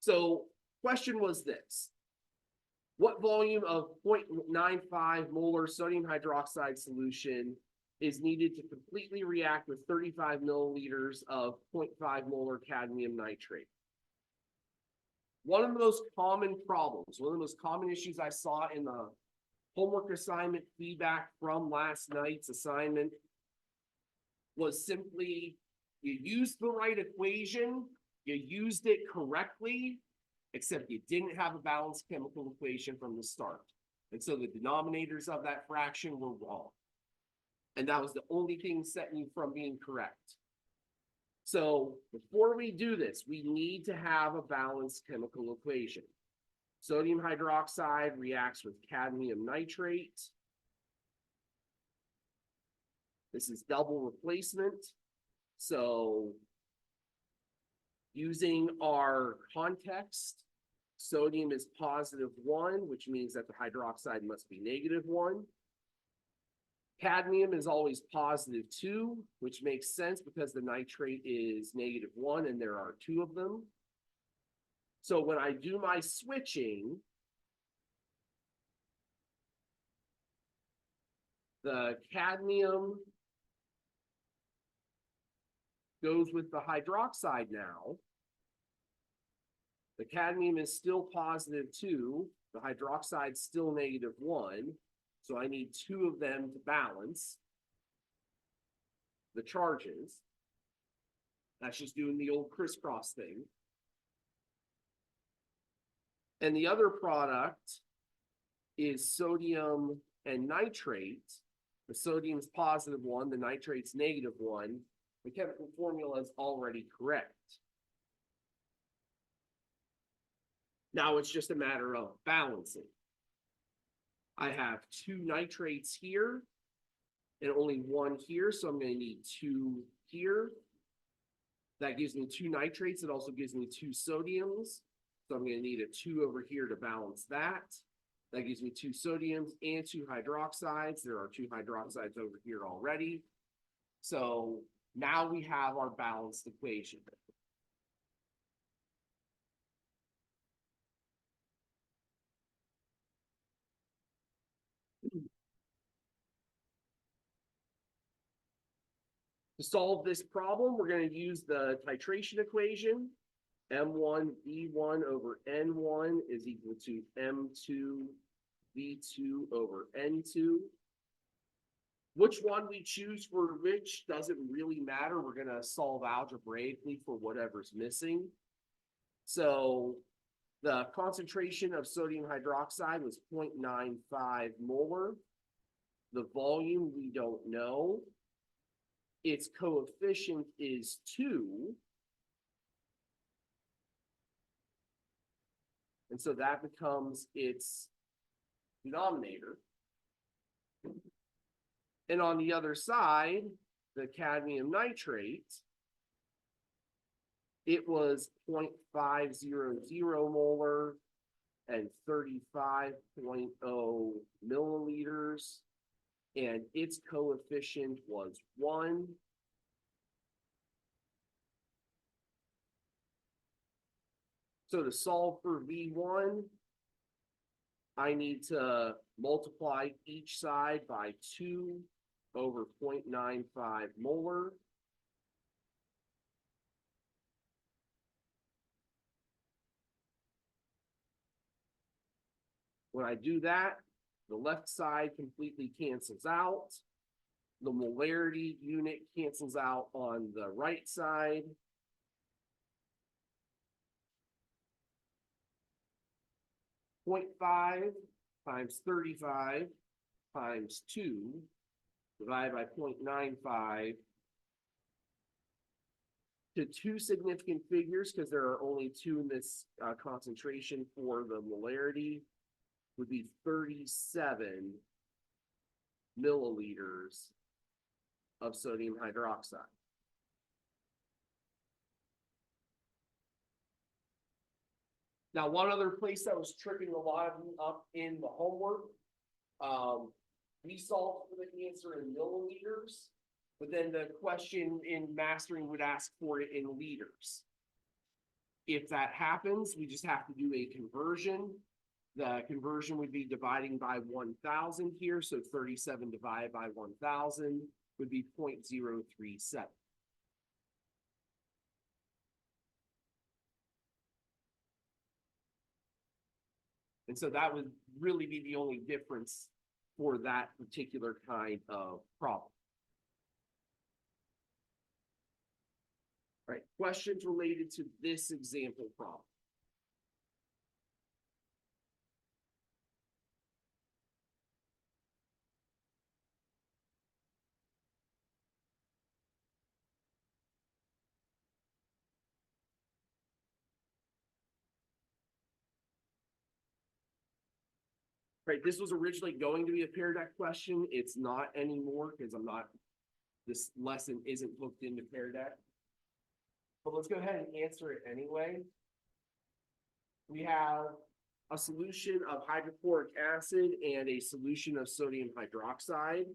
So question was this: what volume of 0.95 molar sodium hydroxide solution is needed to completely react with 35 milliliters of 0.5 molar cadmium nitrate? One of the most common problems, one of the most common issues I saw in the homework assignment feedback from last night's assignment was simply you used the right equation, you used it correctly, except you didn't have a balanced chemical equation from the start. And so the denominators of that fraction were wrong. And that was the only thing setting you from being correct. So before we do this, we need to have a balanced chemical equation. Sodium hydroxide reacts with cadmium nitrate. This is double replacement. So using our context, sodium is +1, which means that the hydroxide must be -1. Cadmium is always +2, which makes sense because the nitrate is -1 and there are 2 of them. So when I do my switching, the cadmium goes with the hydroxide now. The cadmium is still +2. The hydroxide's still -1. So I need 2 of them to balance the charges. That's just doing the old crisscross thing. And the other product is sodium and nitrate. The sodium's +1, the nitrate's -1. The chemical formula is already correct. Now it's just a matter of balancing. I have 2 nitrates here and only 1 here, so I'm going to need 2 here. That gives me 2 nitrates. It also gives me 2 sodiums. So I'm going to need a 2 over here to balance that. That gives me 2 sodiums and 2 hydroxides. There are 2 hydroxides over here already. So now we have our balanced equation. To solve this problem, we're going to use the titration equation. M1 V1 over N1 is equal to M2 V2 over N2. Which one we choose for which doesn't really matter. We're going to solve algebraically for whatever's missing. So the concentration of sodium hydroxide was 0.95 molar. The volume we don't know. Its coefficient is 2. And so that becomes its denominator. And on the other side, the cadmium nitrate, it was 0.500 molar and 35.0 milliliters. And its coefficient was 1. So to solve for V1, I need to multiply each side by 2 over 0.95 molar. When I do that, the left side completely cancels out. The molarity unit cancels out on the right side. .5 times 35 times 2 divided by 0.95 to 2 significant figures, because there are only 2 in this concentration for the molarity, would be 37 milliliters of sodium hydroxide. Now, one other place that was tripping a lot of you up in the homework, we solved for the answer in milliliters, but then the question in mastering would ask for it in liters. If that happens, we just have to do a conversion. The conversion would be dividing by 1,000 here, so 37 divided by 1,000 would be 0.037. And so that would really be the only difference for that particular kind of problem. All right, questions related to this example problem? Right, this was originally going to be a Pear Deck question. It's not anymore because this lesson isn't hooked into Pear Deck. But let's go ahead and answer it anyway. We have a solution of hydrochloric acid and a solution of sodium hydroxide.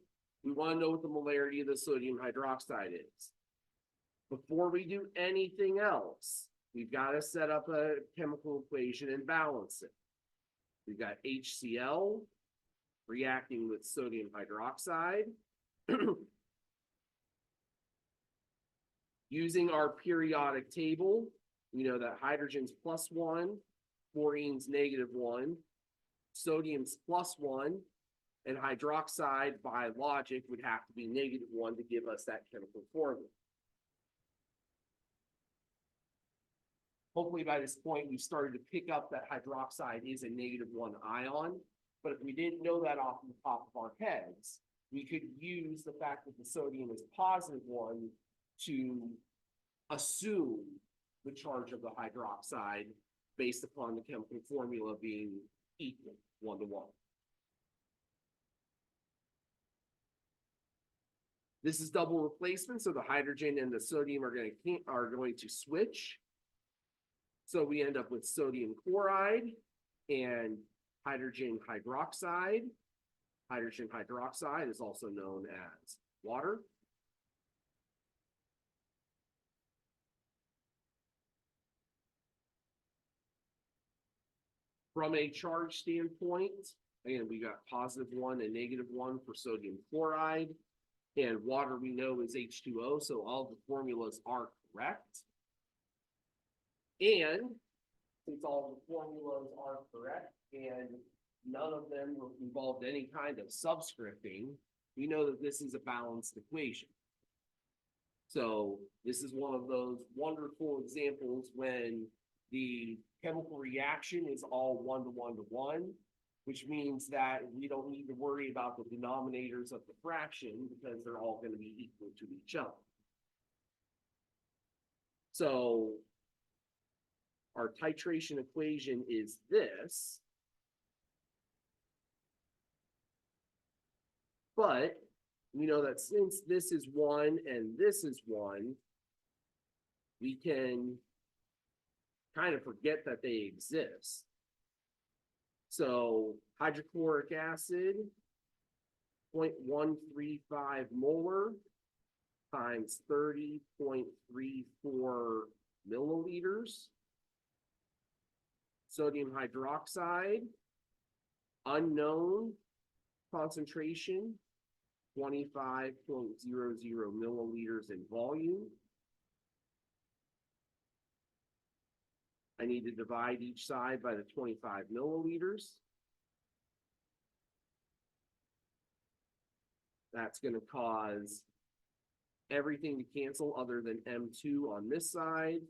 We want to know what the molarity of the sodium hydroxide is. Before we do anything else, we've got to set up a chemical equation and balance it. We've got HCl reacting with sodium hydroxide. Using our periodic table, we know that hydrogen's +1, fluorine's -1, sodium's +1, and hydroxide by logic would have to be -1 to give us that chemical formula. Hopefully by this point, we've started to pick up that hydroxide is a -1 ion, but if we didn't know that off the top of our heads, we could use the fact that the sodium is +1 to assume the charge of the hydroxide based upon the chemical formula being equal 1-to-1. This is double replacement, so the hydrogen and the sodium are going to switch. So we end up with sodium chloride and hydrogen hydroxide. Hydrogen hydroxide is also known as water. From a charge standpoint, again, we got +1 and -1 for sodium chloride, and water we know is H2O, so all the formulas are correct. And since all the formulas are correct and none of them involved any kind of subscripting, we know that this is a balanced equation. So this is one of those wonderful examples when the chemical reaction is all 1-to-1-to-1, which means that we don't need to worry about the denominators of the fraction because they're all going to be equal to each other. So our titration equation is this. But we know that since this is 1 and this is 1, we can kind of forget that they exist. So hydrochloric acid, 0.135 molar times 30.34 milliliters. Sodium hydroxide, unknown concentration, 25.00 milliliters in volume. I need to divide each side by the 25 milliliters. That's going to cause everything to cancel other than M2 on this side,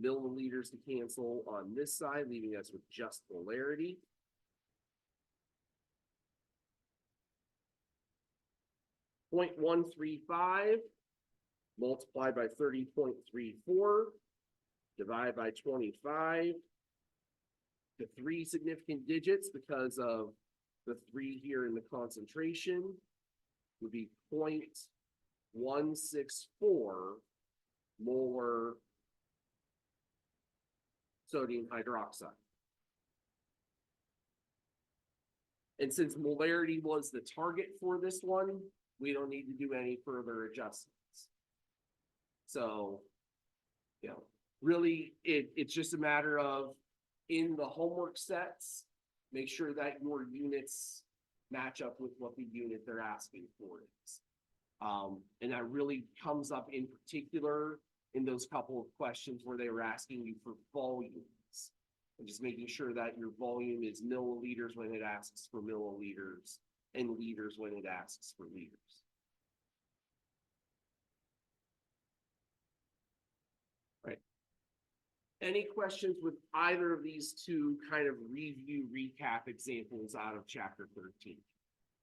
milliliters to cancel on this side, leaving us with just molarity. .135 multiplied by 30.34 divided by 25 to 3 significant digits because of the 3 here in the concentration would be 0.164 molar sodium hydroxide. And since molarity was the target for this one, we don't need to do any further adjustments. So, really, it's just a matter of in the homework sets, make sure that your units match up with what the unit they're asking for is. And that really comes up in particular in those couple of questions where they were asking you for volumes. And just making sure that your volume is milliliters when it asks for milliliters and liters when it asks for liters. Right. Any questions with either of these two kind of review recap examples out of chapter 13?